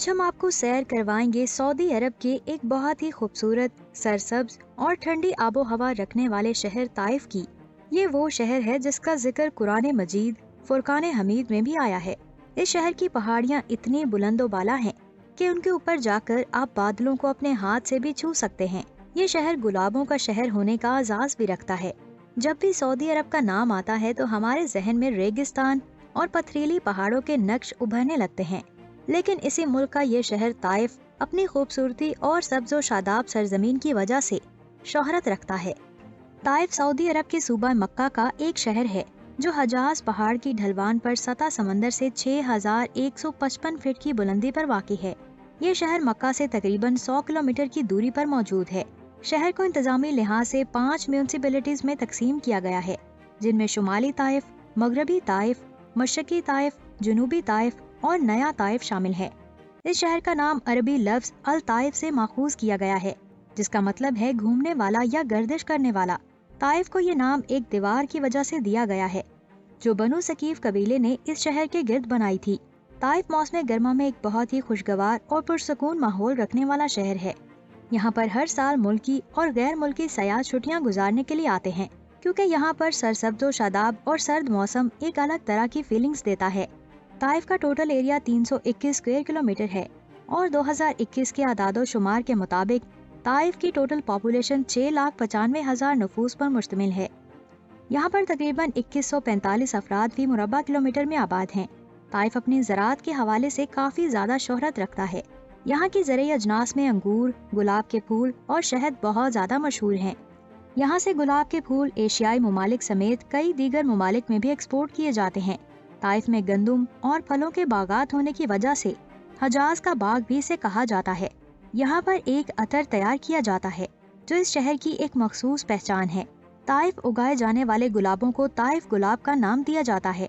آج ہم آپ کو سیر کروائیں گے سعودی عرب کے ایک بہت ہی خوبصورت، سرسبز اور ٹھنڈی آب و ہوا رکھنے والے شہر طائف کی۔ یہ وہ شہر ہے جس کا ذکر قرآن مجید فرقان حمید میں بھی آیا ہے۔ اس شہر کی پہاڑیاں اتنی بلند و بالا ہیں کہ ان کے اوپر جا کر آپ بادلوں کو اپنے ہاتھ سے بھی چھو سکتے ہیں۔ یہ شہر گلابوں کا شہر ہونے کا اعزاز بھی رکھتا ہے۔ جب بھی سعودی عرب کا نام آتا ہے تو ہمارے ذہن میں ریگستان اور پتھریلی پہاڑوں کے نقش ابھرنے لگتے ہیں، لیکن اسی ملک کا یہ شہر طائف اپنی خوبصورتی اور سبز و شاداب سرزمین کی وجہ سے شہرت رکھتا ہے۔ طائف سعودی عرب کے صوبہ مکہ کا ایک شہر ہے جو حجاز پہاڑ کی ڈھلوان پر سطح سمندر سے 6155 فٹ کی بلندی پر واقع ہے۔ یہ شہر مکہ سے تقریباً 100 کلومیٹر کی دوری پر موجود ہے۔ شہر کو انتظامی لحاظ سے 5 میونسپلٹیز میں تقسیم کیا گیا ہے، جن میں شمالی طائف، مغربی طائف، مشرقی طائف، جنوبی طائف اور نیا طائف شامل ہے۔ اس شہر کا نام عربی لفظ الطائف سے ماخوذ کیا گیا ہے، جس کا مطلب ہے گھومنے والا یا گردش کرنے والا۔ طائف کو یہ نام ایک دیوار کی وجہ سے دیا گیا ہے جو بنو ثقیف قبیلے نے اس شہر کے گرد بنائی تھی۔ طائف موسم گرما میں ایک بہت ہی خوشگوار اور پرسکون ماحول رکھنے والا شہر ہے۔ یہاں پر ہر سال ملکی اور غیر ملکی سیاح چھٹیاں گزارنے کے لیے آتے ہیں، کیونکہ یہاں پر سرسبز و شاداب اور سرد موسم ایک الگ طرح کی فیلنگز دیتا ہے۔ طائف کا ٹوٹل ایریا 321 اسکوائر کلومیٹر ہے اور 2021 کے اعداد و شمار کے مطابق طائف کی ٹوٹل پاپولیشن 6,95,000 نفوس پر مشتمل ہے۔ یہاں پر تقریباً 2145 افراد فی مربع کلومیٹر میں آباد ہیں۔ طائف اپنی زراعت کے حوالے سے کافی زیادہ شہرت رکھتا ہے۔ یہاں کی زرعی اجناس میں انگور، گلاب کے پھول اور شہد بہت زیادہ مشہور ہیں۔ یہاں سے گلاب کے پھول ایشیائی ممالک سمیت کئی دیگر ممالک میں بھی ایکسپورٹ کیے جاتے ہیں۔ طائف میں گندم اور پھلوں کے باغات ہونے کی وجہ سے حجاز کا باغ بھی اسے کہا جاتا ہے۔ یہاں پر ایک عطر تیار کیا جاتا ہے جو اس شہر کی ایک مخصوص پہچان ہے۔ طائف اگائے جانے والے گلابوں کو طائف گلاب کا نام دیا جاتا ہے۔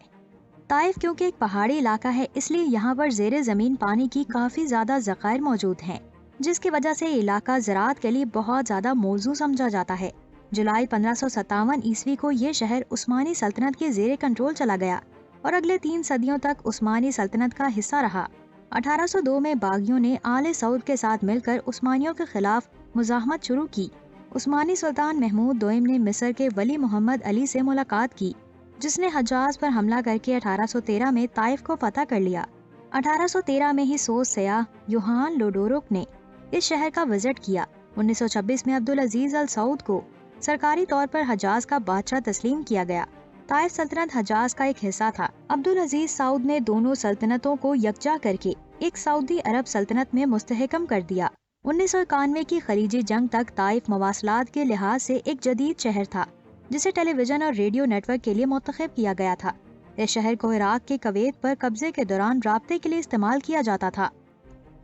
طائف کیونکہ ایک پہاڑی علاقہ ہے، اس لیے یہاں پر زیر زمین پانی کی کافی زیادہ ذخائر موجود ہیں، جس کی وجہ سے یہ علاقہ زراعت کے لیے بہت زیادہ موزوں سمجھا جاتا ہے۔ جولائی 1557 عیسوی کو یہ شہر عثمانی سلطنت کے زیر کنٹرول چلا گیا اور اگلے 3 صدیوں تک عثمانی سلطنت کا حصہ رہا۔ 1802 میں باغیوں نے آل سعود کے ساتھ مل کر عثمانیوں کے خلاف مزاحمت شروع کی۔ عثمانی سلطان محمود دوئم نے مصر کے ولی محمد علی سے ملاقات کی، جس نے حجاز پر حملہ کر کے 1813 میں طائف کو فتح کر لیا۔ 1813 میں ہی سوز سیاح یوحان لوڈورک نے اس شہر کا وزٹ کیا۔ 1926 میں عبدالعزیز السعود کو سرکاری طور پر حجاز کا بادشاہ تسلیم کیا گیا۔ طائف سلطنت حجاز کا ایک حصہ تھا۔ عبدالعزیز سعود نے دونوں سلطنتوں کو یکجا کر کے ایک سعودی عرب سلطنت میں مستحکم کر دیا۔ 1991 کی خلیجی جنگ تک طائف مواصلات کے لحاظ سے ایک جدید شہر تھا، جسے ٹیلی ویژن اور ریڈیو نیٹ ورک کے لیے منتخب کیا گیا تھا۔ اس شہر کو عراق کے کویت پر قبضے کے دوران رابطے کے لیے استعمال کیا جاتا تھا۔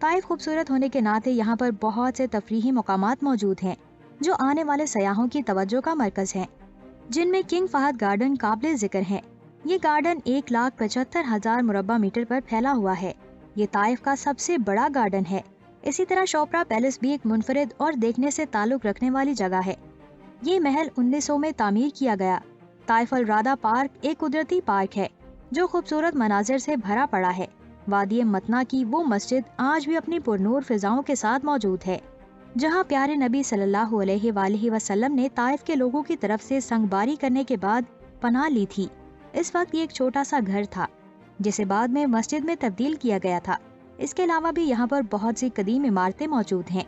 طائف خوبصورت ہونے کے ناطے یہاں پر بہت سے تفریحی مقامات موجود ہیں جو آنے والے سیاحوں کی توجہ کا مرکز ہیں، جن میں کنگ فہد گارڈن قابل ذکر ہے۔ یہ گارڈن 1,75,000 مربع میٹر پر پھیلا ہوا ہے۔ یہ طائف کا سب سے بڑا گارڈن ہے۔ اسی طرح شوپرا پیلس بھی ایک منفرد اور دیکھنے سے تعلق رکھنے والی جگہ ہے۔ یہ محل 1900 میں تعمیر کیا گیا۔ طائف الرادہ پارک ایک قدرتی پارک ہے جو خوبصورت مناظر سے بھرا پڑا ہے۔ وادی متنا کی وہ مسجد آج بھی اپنی پرنور فضاؤں کے ساتھ موجود ہے، جہاں پیارے نبی صلی اللہ علیہ وآلہ وسلم نے طائف کے لوگوں کی طرف سے سنگباری کرنے کے بعد پناہ لی تھی۔ اس وقت یہ ایک چھوٹا سا گھر تھا جسے بعد میں مسجد میں تبدیل کیا گیا تھا۔ اس کے علاوہ بھی یہاں پر بہت سی قدیم عمارتیں موجود ہیں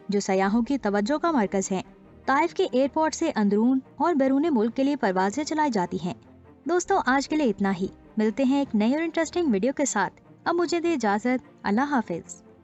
جو سیاحوں کی توجہ کا مرکز ہیں۔ طائف کے ایئرپورٹ سے اندرون اور بیرون ملک کے لیے پروازیں چلائی جاتی ہیں۔ دوستو، آج کے لیے اتنا ہی۔ ملتے ہیں ایک نئی اور انٹرسٹنگ ویڈیو کے ساتھ۔ اب مجھے دے اجازت۔ اللہ حافظ۔